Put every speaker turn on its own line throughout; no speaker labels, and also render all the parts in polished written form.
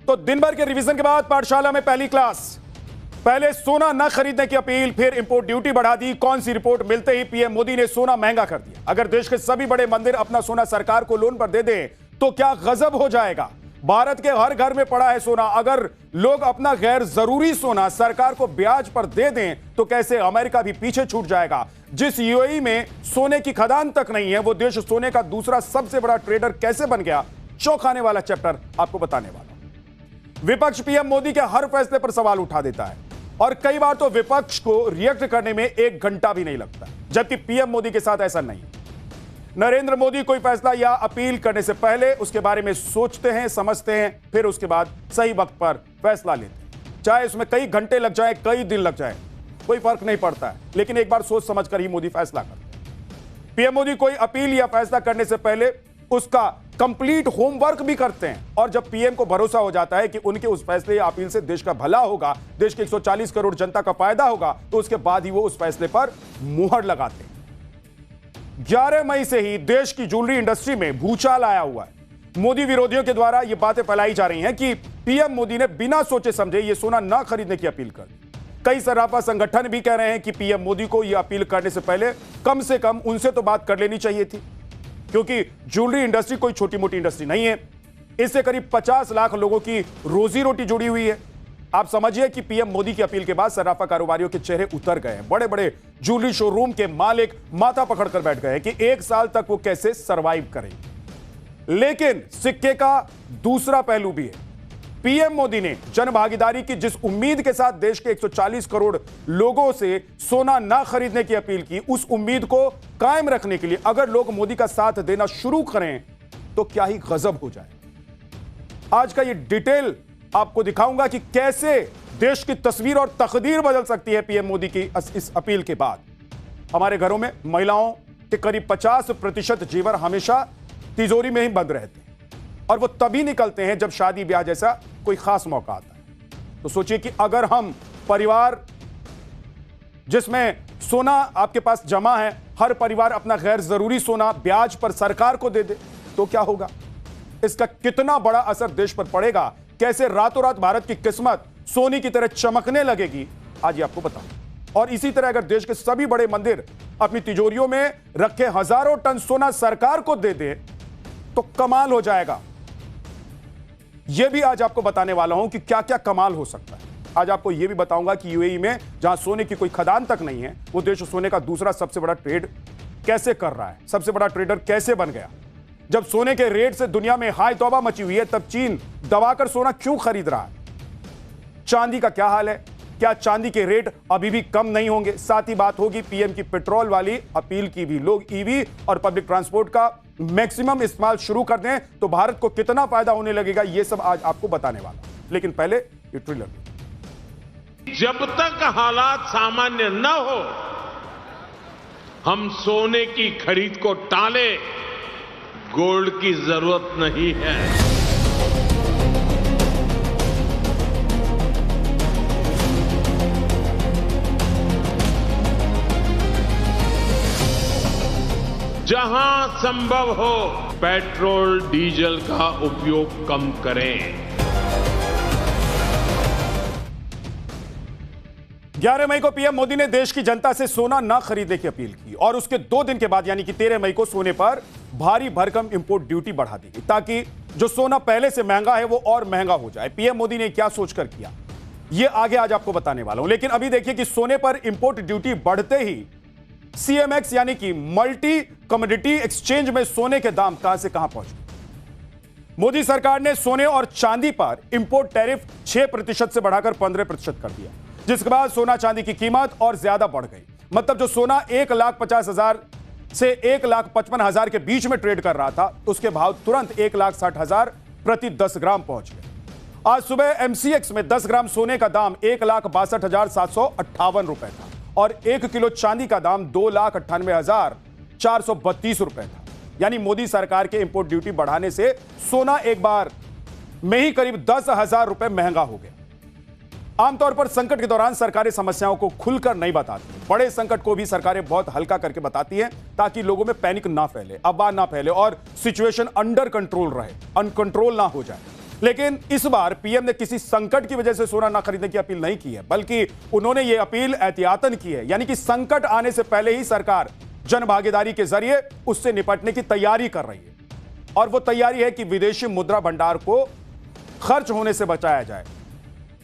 तो दिन भर के रिवीजन के बाद पाठशाला में पहली क्लास। पहले सोना न खरीदने की अपील, फिर इंपोर्ट ड्यूटी बढ़ा दी। कौन सी रिपोर्ट मिलते ही पीएम मोदी ने सोना महंगा कर दिया। अगर देश के सभी बड़े मंदिर अपना सोना सरकार को लोन पर दे दें तो क्या गजब हो जाएगा। भारत के हर घर में पड़ा है सोना। अगर लोग अपना गैर जरूरी सोना सरकार को ब्याज पर दे दें तो कैसे अमेरिका भी पीछे छूट जाएगा। जिस यूएई में सोने की खदान तक नहीं है, वो देश सोने का दूसरा सबसे बड़ा ट्रेडर कैसे बन गया, चौंकाने वाला चैप्टर आपको बताने वाला। विपक्ष पीएम मोदी के हर फैसले पर सवाल उठा देता है और कई बार तो विपक्ष को रिएक्ट करने में 1 घंटा भी नहीं लगता, जबकि पीएम मोदी के साथ ऐसा नहीं। नरेंद्र मोदी कोई फैसला या अपील करने से पहले उसके बारे में सोचते हैं, समझते हैं, फिर उसके बाद सही वक्त पर फैसला लेते हैं। चाहे उसमें कई घंटे लग जाए, कई दिन लग जाए, कोई फर्क नहीं पड़ता है, लेकिन एक बार सोच समझकर ही मोदी फैसला करते हैं। पीएम मोदी कोई अपील या फैसला करने से पहले उसका कंप्लीट होमवर्क भी करते हैं और जब पीएम को भरोसा हो जाता है कि उनके उस फैसले या अपील से देश का भला होगा, देश के 140 करोड़ जनता का फायदा होगा, तो उसके बाद ही वो उस फैसले पर मुहर लगाते हैं। 11 मई से ही देश की ज्वेलरी इंडस्ट्री में भूचाल आया हुआ है। मोदी विरोधियों के द्वारा ये बातें फैलाई जा रही हैं कि पीएम मोदी ने बिना सोचे समझे ये सोना ना खरीदने की अपील कर दी। कई सराफा संगठन भी कह रहे हैं कि पीएम मोदी को यह अपील करने से पहले कम से कम उनसे तो बात कर लेनी चाहिए थी, क्योंकि ज्वेलरी इंडस्ट्री कोई छोटी मोटी इंडस्ट्री नहीं है। इससे करीब 50 लाख लोगों की रोजी रोटी जुड़ी हुई है। आप समझिए कि पीएम मोदी की अपील के बाद सराफा कारोबारियों के चेहरे उतर गए हैं। बड़े बड़े ज्वेलरी शोरूम के मालिक माथा पकड़कर बैठ गए कि 1 साल तक वो कैसे सरवाइव करेंगे। लेकिन सिक्के का दूसरा पहलू भी है। पीएम मोदी ने जन भागीदारी की जिस उम्मीद के साथ देश के 140 करोड़ लोगों से सोना ना खरीदने की अपील की, उस उम्मीद को कायम रखने के लिए अगर लोग मोदी का साथ देना शुरू करें तो क्या ही गजब हो जाए। आज का ये डिटेल आपको दिखाऊंगा कि कैसे देश की तस्वीर और तकदीर बदल सकती है पीएम मोदी की इस अपील के बाद। हमारे घरों में महिलाओं के करीब 50% जेवर हमेशा तिजोरी में ही बंद रहते हैं और वो तभी निकलते हैं जब शादी ब्याह जैसा कोई खास मौका आता है। तो सोचिए कि अगर हम परिवार जिसमें सोना आपके पास जमा है, हर परिवार अपना गैर जरूरी सोना ब्याज पर सरकार को दे दे तो क्या होगा। इसका कितना बड़ा असर देश पर पड़ेगा, कैसे रातों रात भारत की किस्मत सोने की तरह चमकने लगेगी, आज ये आपको बताऊं। और इसी तरह अगर देश के सभी बड़े मंदिर अपनी तिजोरियों में रखे हजारों टन सोना सरकार को दे दे तो कमाल हो जाएगा। यह भी आज आपको बताने वाला हूं कि क्या क्या कमाल हो सकता है। आज आपको यह भी बताऊंगा कि यूएई में जहां सोने की कोई खदान तक नहीं है, वो देश सोने का दूसरा सबसे बड़ा ट्रेड कैसे कर रहा है, सबसे बड़ा ट्रेडर कैसे बन गया। जब सोने के रेट से दुनिया में हाय तौबा मची हुई है, तब चीन दबाकर सोना क्यों खरीद रहा है। चांदी का क्या हाल है, क्या चांदी के रेट अभी भी कम नहीं होंगे। साथ ही बात होगी पीएम की पेट्रोल वाली अपील की भी। लोग ईवी और पब्लिक ट्रांसपोर्ट का मैक्सिमम इस्तेमाल शुरू कर दें तो भारत को कितना फायदा होने लगेगा, यह सब आज आपको बताने वाला। लेकिन पहले ये ट्रेलर।
जब तक हालात सामान्य न हो, हम सोने की खरीद को टाले, गोल्ड की जरूरत नहीं है। जहां संभव हो पेट्रोल डीजल का उपयोग कम करें।
11 मई को पीएम मोदी ने देश की जनता से सोना न खरीदने की अपील की और उसके 2 दिन के बाद यानी कि 13 मई को सोने पर भारी भरकम इंपोर्ट ड्यूटी बढ़ा दी गई ताकि जो सोना पहले से महंगा है वो और महंगा हो जाए। पीएम मोदी ने क्या सोचकर किया, ये आगे आज आपको बताने वाला हूं। लेकिन अभी देखिए कि सोने पर इंपोर्ट ड्यूटी बढ़ते ही सीएमएक्स यानी कि मल्टी कमोडिटी एक्सचेंज में सोने के दाम कहां से कहां पहुंचे। मोदी सरकार ने सोने और चांदी पर इंपोर्ट टैरिफ 6% से बढ़ाकर 15% कर दिया, जिसके बाद सोना चांदी की कीमत और ज्यादा बढ़ गई। मतलब जो सोना 1,50,000 से 1,55,000 के बीच में ट्रेड कर रहा था, उसके भाव तुरंत 1,60,000 प्रति 10 ग्राम पहुंच गए। आज सुबह एमसीएक्स में 10 ग्राम सोने का दाम 1,62,758 रुपए था और 1 किलो चांदी का दाम 2,98,432 रुपए था। यानी मोदी सरकार के इंपोर्ट ड्यूटी बढ़ाने से सोना एक बार में ही करीब 10,000 रुपए महंगा हो गया। आमतौर पर संकट के दौरान सरकारें समस्याओं को खुलकर नहीं बताती। बड़े संकट को भी सरकारें बहुत हल्का करके बताती हैं ताकि लोगों में पैनिक ना फैले, अफवाह ना फैले और सिचुएशन अंडर कंट्रोल रहे, अनकंट्रोल ना हो जाए। लेकिन इस बार पीएम ने किसी संकट की वजह से सोना ना खरीदने की अपील नहीं की है, बल्कि उन्होंने यह अपील एहतियातन की है, यानी कि संकट आने से पहले ही सरकार जन भागीदारी के जरिए उससे निपटने की तैयारी कर रही है। और वो तैयारी है कि विदेशी मुद्रा भंडार को खर्च होने से बचाया जाए,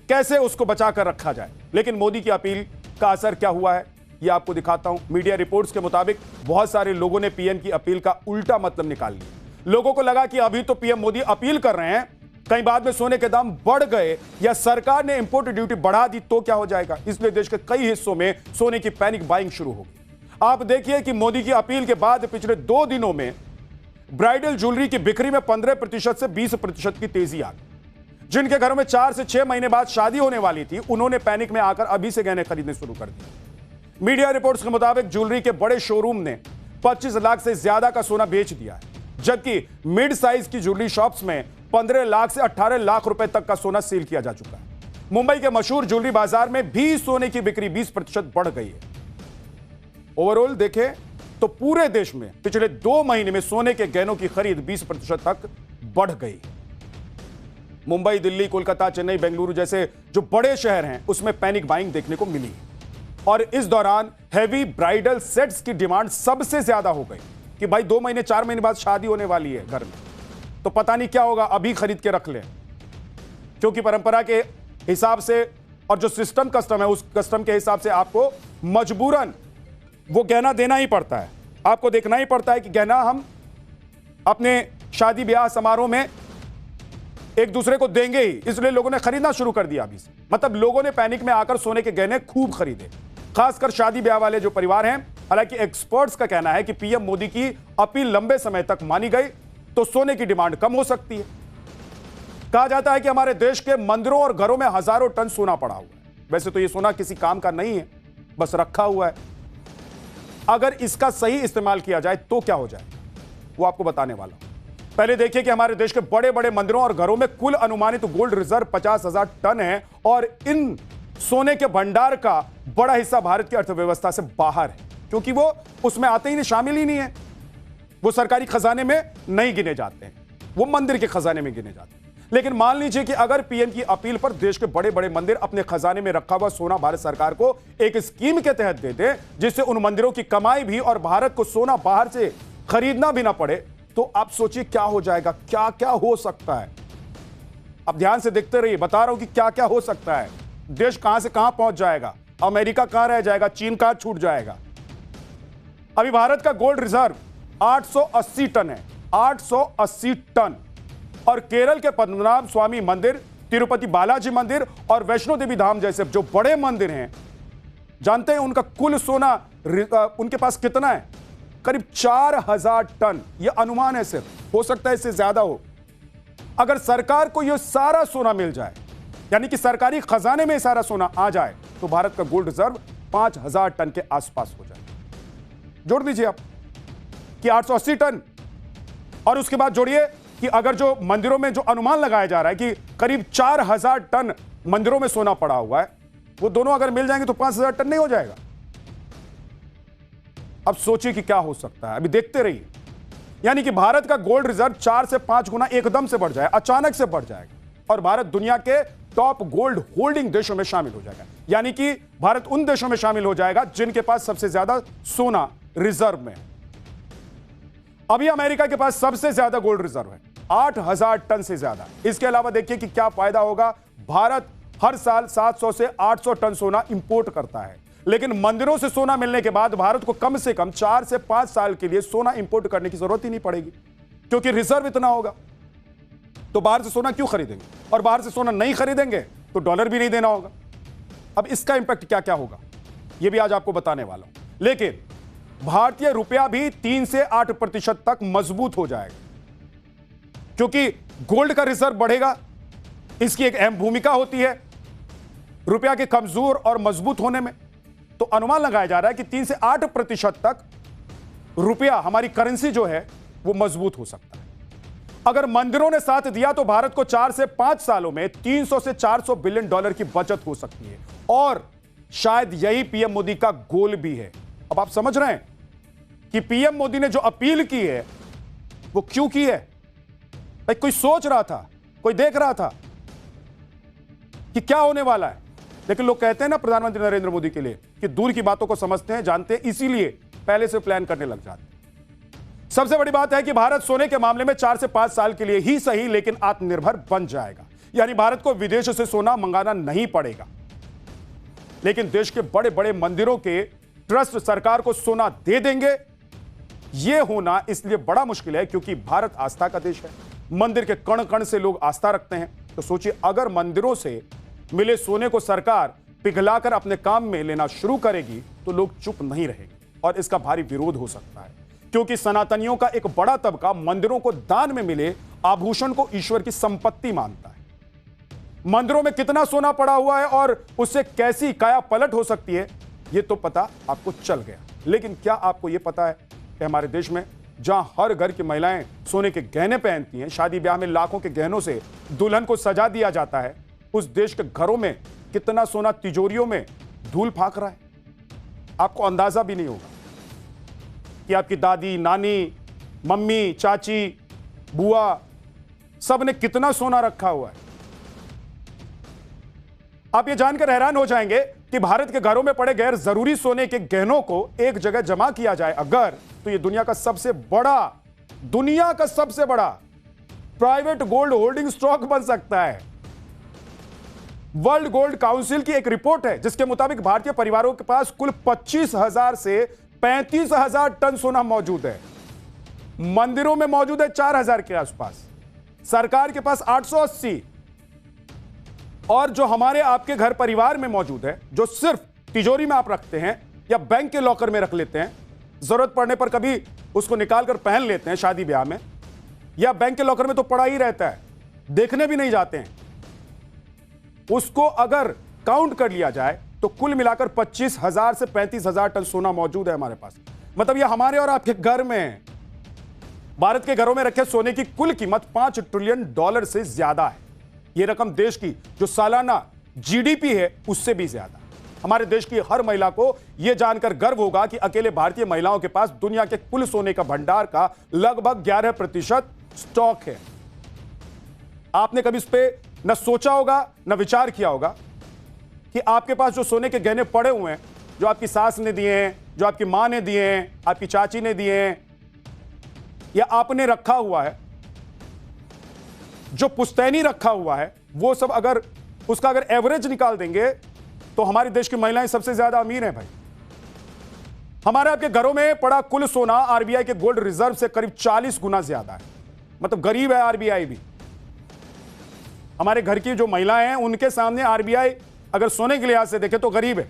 कैसे उसको बचाकर रखा जाए। लेकिन मोदी की अपील का असर क्या हुआ है, यह आपको दिखाता हूं। मीडिया रिपोर्ट्स के मुताबिक बहुत सारे लोगों ने पीएम की अपील का उल्टा मतलब निकाल लिया। लोगों को लगा कि अभी तो पीएम मोदी अपील कर रहे हैं, कहीं बाद में सोने के दाम बढ़ गए या सरकार ने इंपोर्ट ड्यूटी बढ़ा दी तो क्या हो जाएगा। इसलिए देश के कई हिस्सों में सोने की पैनिक बाइंग शुरू होगी। आप देखिए कि मोदी की अपील के बाद पिछले 2 दिनों में ब्राइडल ज्वेलरी की बिक्री में 15% से 20% की तेजी आ गई। जिनके घरों में 4 से 6 महीने बाद शादी होने वाली थी, उन्होंने पैनिक में आकर अभी से गहने खरीदने शुरू कर दिए। मीडिया रिपोर्ट्स के मुताबिक ज्वेलरी के बड़े शोरूम ने 25 लाख से ज्यादा का सोना बेच दिया है, जबकि मिड साइज की ज्वेलरी शॉप्स में 15 लाख से 18 लाख रुपए तक का सोना सेल किया जा चुका है। मुंबई के मशहूर ज्वेलरी बाजार में भी सोने की बिक्री 20% बढ़ गई है। ओवरऑल देखें तो पूरे देश में पिछले 2 महीने में सोने के गहनों की खरीद 20% तक बढ़ गई। मुंबई, दिल्ली, कोलकाता, चेन्नई, बेंगलुरु जैसे जो बड़े शहर हैं, उसमें पैनिक बाइंग देखने को मिली और इस दौरान हैवी ब्राइडल सेट्स की डिमांड सबसे ज्यादा हो गई कि भाई 2 महीने 4 महीने बाद शादी होने वाली है घर में, तो पता नहीं क्या होगा, अभी खरीद के रख लें। क्योंकि परंपरा के हिसाब से और जो सिस्टम कस्टम है, उस कस्टम के हिसाब से आपको मजबूरन वो गहना देना ही पड़ता है। आपको देखना ही पड़ता है कि गहना हम अपने शादी ब्याह समारोह में एक दूसरे को देंगे ही, इसलिए लोगों ने खरीदना शुरू कर दिया अभी से। मतलब लोगों ने पैनिक में आकर सोने के गहने खूब खरीदे, खासकर शादी ब्याह वाले जो परिवार हैं। हालांकि एक्सपर्ट्स का कहना है कि पीएम मोदी की अपील लंबे समय तक मानी गई तो सोने की डिमांड कम हो सकती है। कहा जाता है कि हमारे देश के मंदिरों और घरों में हजारों टन सोना पड़ा हुआ है। वैसे तो यह सोना किसी काम का नहीं है, बस रखा हुआ है। अगर इसका सही इस्तेमाल किया जाए तो क्या हो जाए, वो आपको बताने वाला हूं। पहले देखिए कि हमारे देश के बड़े बड़े मंदिरों और घरों में कुल अनुमानित गोल्ड रिजर्व 50,000 टन है और इन सोने के भंडार का बड़ा हिस्सा भारत की अर्थव्यवस्था से बाहर है, क्योंकि वो उसमें आते ही नहीं, शामिल ही नहीं है। वो सरकारी खजाने में नहीं गिने जाते हैं, वो मंदिर के खजाने में गिने जाते हैं। लेकिन मान लीजिए कि अगर पीएम की अपील पर देश के बड़े बड़े मंदिर अपने खजाने में रखा हुआ सोना भारत सरकार को एक स्कीम के तहत दे दे, जिससे उन मंदिरों की कमाई भी और भारत को सोना बाहर से खरीदना भी ना पड़े, तो आप सोचिए क्या हो जाएगा, क्या क्या हो सकता है। अब ध्यान से देखते रहिए, बता रहा हूं कि क्या क्या हो सकता है। देश कहां से कहां पहुंच जाएगा, अमेरिका कहां रह जाएगा, चीन कहां छूट जाएगा। अभी भारत का गोल्ड रिजर्व 880 टन है, 880 टन। और केरल के पद्मनाभ स्वामी मंदिर, तिरुपति बालाजी मंदिर और वैष्णो देवी धाम जैसे जो बड़े मंदिर हैं, जानते हैं उनका कुल सोना उनके पास कितना है? करीब 4000 टन। यह अनुमान है, सिर्फ हो सकता है इससे ज्यादा हो। अगर सरकार को यह सारा सोना मिल जाए, यानी कि सरकारी खजाने में सारा सोना आ जाए, तो भारत का गोल्ड रिजर्व 5000 टन के आसपास हो जाए। जोड़ दीजिए आप कि 880 टन और उसके बाद जोड़िए कि अगर जो मंदिरों में जो अनुमान लगाया जा रहा है कि करीब 4000 टन मंदिरों में सोना पड़ा हुआ है, वो दोनों अगर मिल जाएंगे तो 5000 टन नहीं हो जाएगा। अब सोचिए कि क्या हो सकता है, अभी देखते रहिए। यानी कि भारत का गोल्ड रिजर्व 4 से 5 गुना एकदम से बढ़ जाए, अचानक से बढ़ जाएगा और भारत दुनिया के टॉप गोल्ड होल्डिंग देशों में शामिल हो जाएगा। यानी कि भारत उन देशों में शामिल हो जाएगा जिनके पास सबसे ज्यादा सोना रिजर्व में है। अभी अमेरिका के पास सबसे ज्यादा गोल्ड रिजर्व है, 8000 टन से ज्यादा। इसके अलावा देखिए कि क्या फायदा होगा। भारत हर साल 700 से 800 टन सोना इंपोर्ट करता है, लेकिन मंदिरों से सोना मिलने के बाद भारत को कम से कम 4 से 5 साल के लिए सोना इंपोर्ट करने की जरूरत ही नहीं पड़ेगी, क्योंकि रिजर्व इतना होगा। तो बाहर से सोना क्यों खरीदेंगे, और बाहर से सोना नहीं खरीदेंगे तो डॉलर भी नहीं देना होगा। अब इसका इंपैक्ट क्या क्या होगा, यह भी आज आपको बताने वाला हूं। लेकिन भारतीय रुपया भी 3 से 8% तक मजबूत हो जाएगा, क्योंकि गोल्ड का रिजर्व बढ़ेगा। इसकी एक अहम भूमिका होती है रुपया के कमजोर और मजबूत होने में। तो अनुमान लगाया जा रहा है कि 3 से 8% तक रुपया, हमारी करेंसी जो है, वो मजबूत हो सकता है। अगर मंदिरों ने साथ दिया तो भारत को 4 से 5 सालों में 300 से 400 बिलियन डॉलर की बचत हो सकती है, और शायद यही पीएम मोदी का गोल भी है। अब आप समझ रहे हैं कि पीएम मोदी ने जो अपील की है वो क्यों की है। भाई कोई सोच रहा था कोई देख रहा था कि क्या होने वाला है? लेकिन लोग कहते हैं ना प्रधानमंत्री नरेंद्र मोदी के लिए कि दूर की बातों को समझते हैं, जानते हैं, इसीलिए पहले से प्लान करने लग जाते हैं। सबसे बड़ी बात है कि भारत सोने के मामले में 4 से 5 साल के लिए ही सही लेकिन आत्मनिर्भर बन जाएगा। यानी भारत को विदेश से सोना मंगाना नहीं पड़ेगा। लेकिन देश के बड़े बड़े मंदिरों के ट्रस्ट सरकार को सोना दे देंगे। यह होना इसलिए बड़ा मुश्किल है क्योंकि भारत आस्था का देश है। मंदिर के कण कण से लोग आस्था रखते हैं। तो सोचिए, अगर मंदिरों से मिले सोने को सरकार पिघलाकर अपने काम में लेना शुरू करेगी तो लोग चुप नहीं रहेंगे और इसका भारी विरोध हो सकता है, क्योंकि सनातनियों का एक बड़ा तबका मंदिरों को दान में मिले आभूषण को ईश्वर की संपत्ति मानता है। मंदिरों में कितना सोना पड़ा हुआ है और उससे कैसी काया पलट हो सकती है, यह तो पता आपको चल गया। लेकिन क्या आपको यह पता है कि हमारे देश में जहां हर घर की महिलाएं सोने के गहने पहनती हैं, शादी ब्याह में लाखों के गहनों से दुल्हन को सजा दिया जाता है, उस देश के घरों में कितना सोना तिजोरियों में धूल फाक रहा है? आपको अंदाजा भी नहीं होगा कि आपकी दादी, नानी, मम्मी, चाची, बुआ सब ने कितना सोना रखा हुआ है। आप ये जानकर हैरान हो जाएंगे कि भारत के घरों में पड़े गैर जरूरी सोने के गहनों को एक जगह जमा किया जाए अगर, तो ये दुनिया का सबसे बड़ा प्राइवेट गोल्ड होल्डिंग स्टॉक बन सकता है। वर्ल्ड गोल्ड काउंसिल की एक रिपोर्ट है जिसके मुताबिक भारतीय परिवारों के पास कुल 25,000 से 35,000 टन सोना मौजूद है। मंदिरों में मौजूद है 4,000 के आसपास, सरकार के पास 880, और जो हमारे आपके घर परिवार में मौजूद है, जो सिर्फ तिजोरी में आप रखते हैं या बैंक के लॉकर में रख लेते हैं, जरूरत पड़ने पर कभी उसको निकालकर पहन लेते हैं शादी ब्याह में, या बैंक के लॉकर में तो पड़ा ही रहता है, देखने भी नहीं जाते हैं, उसको अगर काउंट कर लिया जाए तो कुल मिलाकर 25,000 से 35,000 टन सोना मौजूद है हमारे पास। मतलब ये हमारे और आपके घर में है। भारत के घरों में रखे सोने की कुल कीमत $5 ट्रिलियन से ज्यादा है। यह रकम देश की जो सालाना जीडीपी है उससे भी ज्यादा। हमारे देश की हर महिला को यह जानकर गर्व होगा कि अकेले भारतीय महिलाओं के पास दुनिया के कुल सोने का भंडार का लगभग 11% स्टॉक है। आपने कभी इस पे न सोचा होगा न विचार किया होगा कि आपके पास जो सोने के गहने पड़े हुए हैं, जो आपकी सास ने दिए हैं, जो आपकी मां ने दिए हैं, आपकी चाची ने दिए हैं, या आपने रखा हुआ है, जो पुश्तैनी रखा हुआ है, वो सब अगर उसका अगर एवरेज निकाल देंगे तो हमारे देश की महिलाएं सबसे ज्यादा अमीर हैं भाई। हमारे आपके घरों में पड़ा कुल सोना आरबीआई के गोल्ड रिजर्व से करीब 40 गुना ज्यादा है। मतलब गरीब है आरबीआई भी। हमारे घर की जो महिलाएं हैं उनके सामने आरबीआई अगर सोने के लिहाज से देखे तो गरीब है।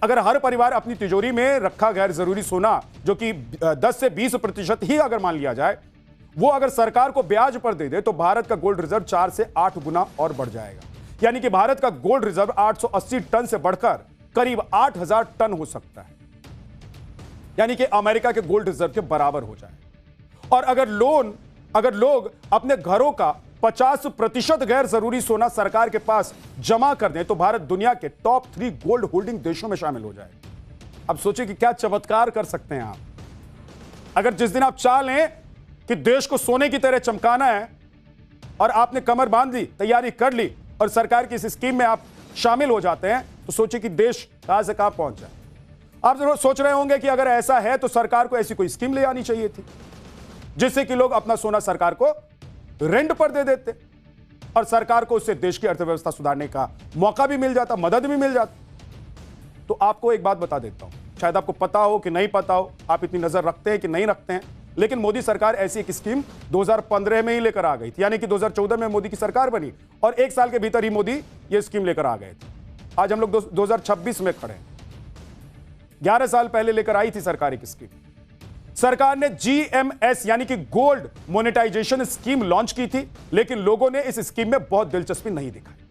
अगर हर परिवार अपनी तिजोरी में रखा गैर जरूरी सोना, जो कि 10 से 20% ही अगर मान लिया जाए, वो अगर सरकार को ब्याज पर दे दे तो भारत का गोल्ड रिजर्व 4 से 8 गुना और बढ़ जाएगा। यानी कि भारत का गोल्ड रिजर्व 880 टन से बढ़कर करीब 8,000 टन हो सकता है। यानी कि अमेरिका के गोल्ड रिजर्व के बराबर हो जाए। और अगर लोग अपने घरों का 50% गैर जरूरी सोना सरकार के पास जमा कर दें तो भारत दुनिया के टॉप 3 गोल्ड होल्डिंग देशों में शामिल हो जाएगा। अब सोचिए कि क्या चमत्कार कर सकते हैं आप। अगर जिस दिन आप चाह लें कि देश को सोने की तरह चमकाना है और आपने कमर बांध ली, तैयारी कर ली और सरकार की इस स्कीम में आप शामिल हो जाते हैं, तो सोचिए कि देश कहां से कहां पहुंच जाए। आप जरूर सोच रहे होंगे कि अगर ऐसा है तो सरकार को ऐसी कोई स्कीम ले आनी चाहिए थी जिससे कि लोग अपना सोना सरकार को रेंट पर दे देते और सरकार को उससे देश की अर्थव्यवस्था सुधारने का मौका भी मिल जाता, मदद भी मिल जाती। तो आपको एक बात बता देता हूं, शायद आपको पता हो कि नहीं पता हो, आप इतनी नजर रखते हैं कि नहीं रखते हैं, लेकिन मोदी सरकार ऐसी एक स्कीम 2015 में ही लेकर आ गई थी। यानी कि 2014 में मोदी की सरकार बनी और 1 साल के भीतर ही मोदी ये स्कीम लेकर आ गए थे। आज हम लोग 2026 में खड़े हैं। 11 साल पहले लेकर आई थी सरकार एक स्कीम। सरकार ने GMS यानी कि गोल्ड मोनेटाइजेशन स्कीम लॉन्च की थी, लेकिन लोगों ने इस स्कीम में बहुत दिलचस्पी नहीं दिखाई।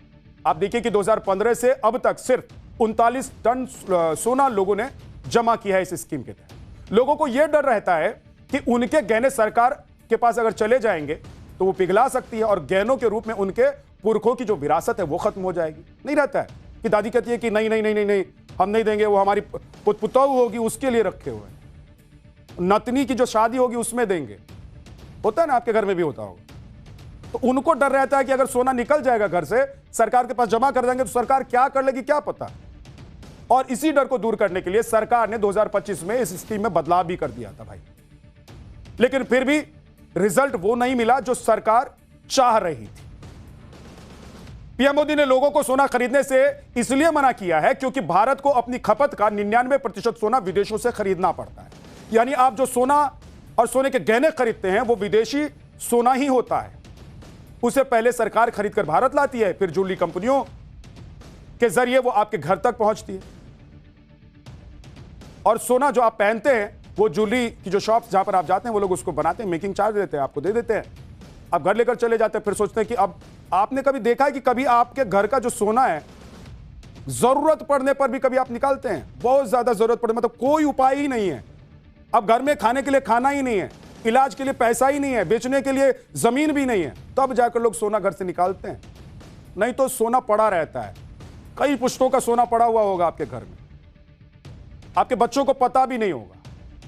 आप देखिए कि 2015 से अब तक सिर्फ 39 टन सोना लोगों ने जमा किया है इस स्कीम के तहत। लोगों को यह डर रहता है कि उनके गहने सरकार के पास अगर चले जाएंगे तो वो पिघला सकती है और गहनों के रूप में उनके पुरखों की जो विरासत है वो खत्म हो जाएगी। नहीं रहता है कि दादी कहती है कि नहीं नहीं नहीं नहीं नहीं हम नहीं देंगे, वो हमारी पुतौह होगी उसके लिए रखे हुए हैं, नतनी की जो शादी होगी उसमें देंगे। होता है ना, आपके घर में भी होता होगा। तो उनको डर रहता है कि अगर सोना निकल जाएगा घर से, सरकार के पास जमा कर देंगे तो सरकार क्या कर लेगी क्या पता। और इसी डर को दूर करने के लिए सरकार ने 2025 में इस स्कीम में बदलाव भी कर दिया था भाई, लेकिन फिर भी रिजल्ट वो नहीं मिला जो सरकार चाह रही थी। पीएम मोदी ने लोगों को सोना खरीदने से इसलिए मना किया है क्योंकि भारत को अपनी खपत का 99% सोना विदेशों से खरीदना पड़ता है। यानी आप जो सोना और सोने के गहने खरीदते हैं वो विदेशी सोना ही होता है। उसे पहले सरकार खरीदकर भारत लाती है, फिर ज्वेलरी कंपनियों के जरिए वो आपके घर तक पहुंचती है। और सोना जो आप पहनते हैं वो ज्वेलरी की जो शॉप्स जहां पर आप जाते हैं वो लोग उसको बनाते हैं, मेकिंग चार्ज देते हैं, आपको दे देते हैं, आप घर लेकर चले जाते हैं। फिर सोचते हैं कि अब आपने कभी देखा है कि कभी आपके घर का जो सोना है जरूरत पड़ने पर भी कभी आप निकालते हैं? बहुत ज्यादा जरूरत पड़े मतलब कोई उपाय ही नहीं है, अब घर में खाने के लिए खाना ही नहीं है, इलाज के लिए पैसा ही नहीं है, बेचने के लिए जमीन भी नहीं है, तब जाकर लोग सोना घर से निकालते हैं। नहीं तो सोना पड़ा रहता है, कई पुश्तों का सोना पड़ा हुआ होगा आपके घर में, आपके बच्चों को पता भी नहीं होगा।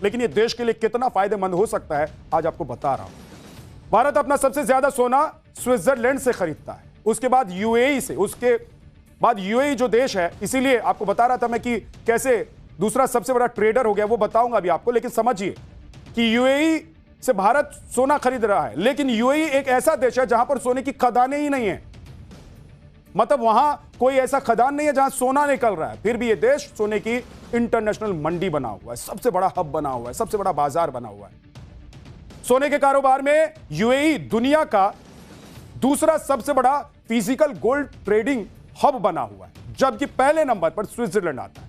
लेकिन ये देश के लिए कितना फायदेमंद हो सकता है आज आपको बता रहा हूं। भारत अपना सबसे ज्यादा सोना स्विट्जरलैंड से खरीदता है, उसके बाद यूएई से, उसके बाद यूएई जो देश है, इसीलिए आपको बता रहा था मैं कि कैसे दूसरा सबसे बड़ा ट्रेडर हो गया, वो बताऊंगा अभी आपको। लेकिन समझिए कि यूएई से भारत सोना खरीद रहा है, लेकिन यूएई एक ऐसा देश है जहां पर सोने की खदानें ही नहीं है, मतलब वहां कोई ऐसा खदान नहीं है जहां सोना निकल रहा है, फिर भी यह देश सोने की इंटरनेशनल मंडी बना हुआ है, सबसे बड़ा हब बना हुआ है, सबसे बड़ा बाजार बना हुआ है। सोने के कारोबार में यूएई दुनिया का दूसरा सबसे बड़ा फिजिकल गोल्ड ट्रेडिंग हब बना हुआ है, जबकि पहले नंबर पर स्विट्जरलैंड आता है।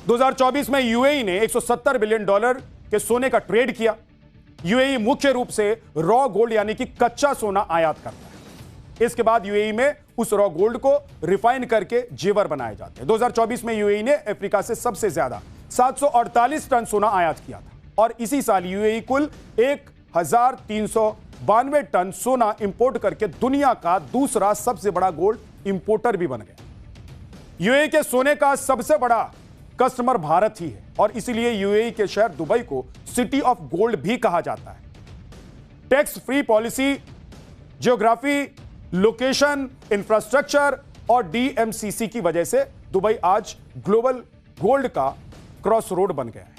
2024 में यूएई ने $170 बिलियन के सोने का ट्रेड किया। यूएई मुख्य रूप से रॉ गोल्ड यानी कि कच्चा सोना आयात करता है। इसके बाद यूएई में उस रॉ गोल्ड को रिफाइन करके जेवर बनाए जाते हैं। 2024 में यूएई ने अफ्रीका से सबसे ज्यादा 748 टन सोना आयात किया था और इसी साल यूएई कुल 1392 टन सोना इंपोर्ट करके दुनिया का दूसरा सबसे बड़ा गोल्ड इंपोर्टर भी बन गया। यूएई के सोने का सबसे बड़ा कस्टमर भारत ही है और इसीलिए यूएई के शहर दुबई को सिटी ऑफ गोल्ड भी कहा जाता है। Tax free policy, geography, location, infrastructure और डीएमसीसी की वजह से दुबई आज ग्लोबल गोल्ड का क्रॉस रोड बन गया है।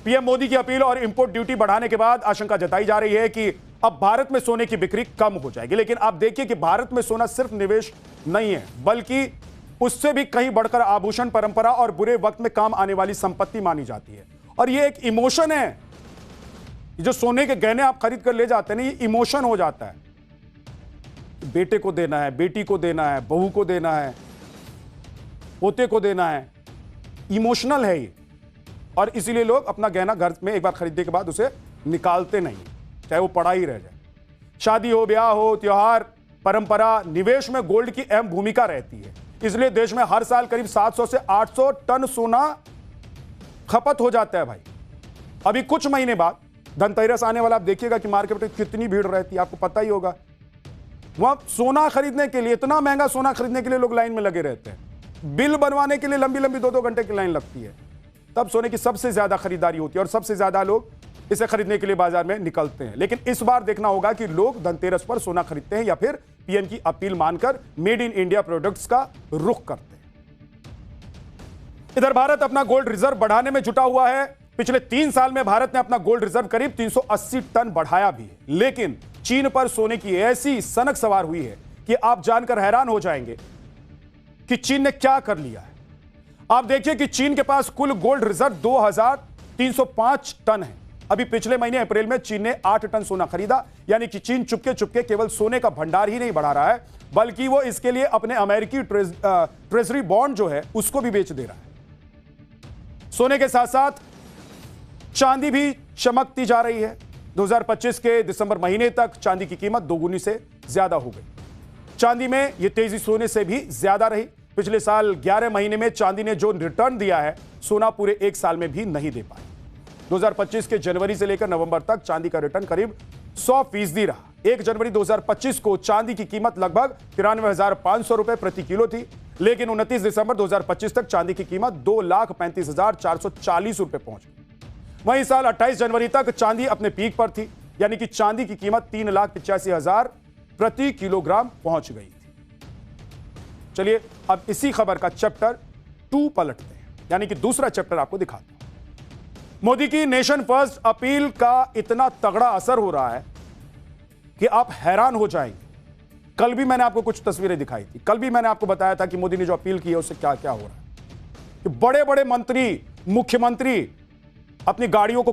पीएम मोदी की अपील और इंपोर्ट ड्यूटी बढ़ाने के बाद आशंका जताई जा रही है कि अब भारत में सोने की बिक्री कम हो जाएगी। लेकिन आप देखिए कि भारत में सोना सिर्फ निवेश नहीं है, बल्कि उससे भी कहीं बढ़कर आभूषण, परंपरा और बुरे वक्त में काम आने वाली संपत्ति मानी जाती है। और यह एक इमोशन है, जो सोने के गहने आप खरीद कर ले जाते हैं, ये इमोशन हो जाता है। बेटे को देना है, बेटी को देना है, बहू को देना है, पोते को देना है, इमोशनल है ये। और इसीलिए लोग अपना गहना घर में एक बार खरीदने के बाद उसे निकालते नहीं, चाहे वो पड़ा ही रह जाए। शादी हो, ब्याह हो, त्योहार, परंपरा, निवेश में गोल्ड की अहम भूमिका रहती है। इसलिए देश में हर साल करीब 700 से 800 टन सोना खपत हो जाता है भाई। अभी कुछ महीने बाद धनतेरस आने वाला, आप देखिएगा कि मार्केट में कितनी भीड़ रहती है, आपको पता ही होगा। वहां सोना खरीदने के लिए, इतना महंगा सोना खरीदने के लिए लोग लाइन में लगे रहते हैं। बिल बनवाने के लिए लंबी लंबी 2-2 घंटे की लाइन लगती है। तब सोने की सबसे ज्यादा खरीदारी होती है और सबसे ज्यादा लोग इसे खरीदने के लिए बाजार में निकलते हैं। लेकिन इस बार देखना होगा कि लोग धनतेरस पर सोना खरीदते हैं या फिर पीएम की अपील मानकर मेड इन इंडिया प्रोडक्ट्स का रुख करते हैं। इधर भारत अपना गोल्ड रिजर्व बढ़ाने में जुटा हुआ है। पिछले 3 साल में भारत ने अपना गोल्ड रिजर्व करीब 380 टन बढ़ाया भी है। लेकिन चीन पर सोने की ऐसी सनक सवार हुई है कि आप जानकर हैरान हो जाएंगे कि चीन ने क्या कर लिया है। आप देखिए कि चीन के पास कुल गोल्ड रिजर्व 2305 टन है। अभी पिछले महीने अप्रैल में चीन ने 8 टन सोना खरीदा, यानी कि चीन चुपके चुपके केवल सोने का भंडार ही नहीं बढ़ा रहा है, बल्कि वो इसके लिए अपने अमेरिकी ट्रेजरी बॉन्ड जो है उसको भी बेच दे रहा है। सोने के साथ साथ चांदी भी चमकती जा रही है। 2025 के दिसंबर महीने तक चांदी की कीमत दोगुनी से ज्यादा हो गई। चांदी में यह तेजी सोने से भी ज्यादा रही। पिछले साल 11 महीने में चांदी ने जो रिटर्न दिया है, सोना पूरे 1 साल में भी नहीं दे पाया। 2025 के जनवरी से लेकर नवंबर तक चांदी का रिटर्न करीब 100% रहा। 1 जनवरी 2025 को चांदी की कीमत लगभग 93,500 रुपए प्रति किलो थी, लेकिन 29 दिसंबर 2025 तक चांदी की कीमत 2,35,440 रुपए पहुंच गई। वहीं साल 28 जनवरी तक चांदी अपने पीक पर थी। यानी कि चांदी की कीमत 3,85,000 प्रति किलोग्राम पहुंच गई थी। चलिए अब इसी खबर का चैप्टर 2 पलटते हैं, यानी कि दूसरा चैप्टर आपको दिखाता हूं। मोदी की नेशन फर्स्ट अपील का इतना तगड़ा असर हो रहा है कि आप हैरान हो जाएंगे। कल भी मैंने आपको कुछ तस्वीरें दिखाई थी, कल भी मैंने आपको बताया था कि मोदी ने जो अपील की है उससे क्या क्या हो रहा है। कि बड़े बड़े मंत्री, मुख्यमंत्री अपनी गाड़ियों को